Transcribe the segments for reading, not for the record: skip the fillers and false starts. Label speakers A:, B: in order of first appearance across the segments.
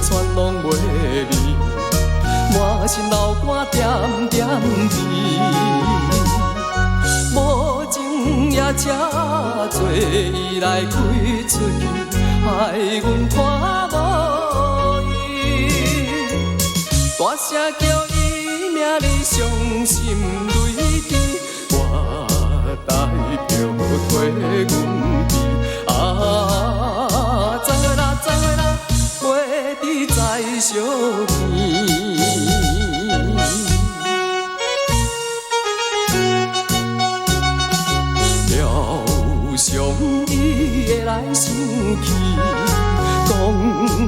A: 串拢袂离，满心流汗点点滴。无情也车做伊来开嘴，害阮看无伊。大声叫伊名里伤心泪滴，我代表替阮悲。啊，昨月啦，昨月啦，袂知在相见。想伊会来生气，讲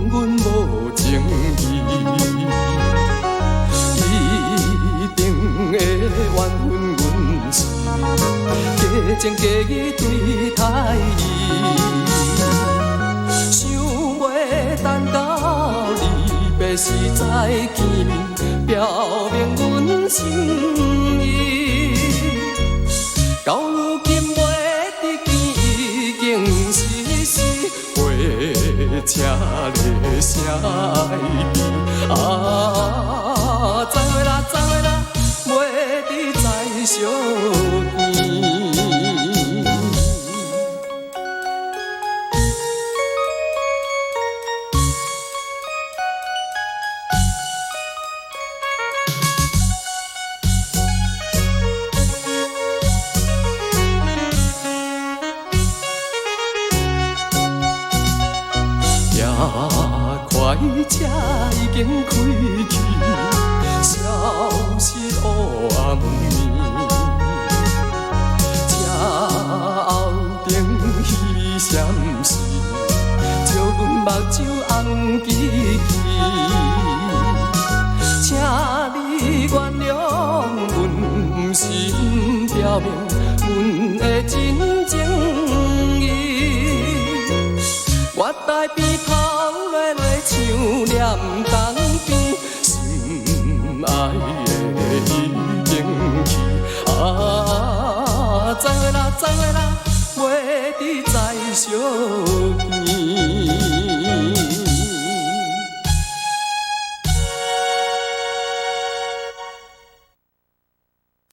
A: 阮无情义，一定会怨恨阮是假情假意对待伊，想袂等到离别时再见面，表明阮心意。到如今车咧声会记，啊，昨月啦，昨月啦，袂知在相见。快车已经开去，消失黑暗暝。车后顶彼闪烁，照阮目睭红记记。请你原谅阮，不是不表明阮的真情意。我在边头落落像念东边，心爱的已经去。啊，昨月啦，昨月啦，袂知在相见。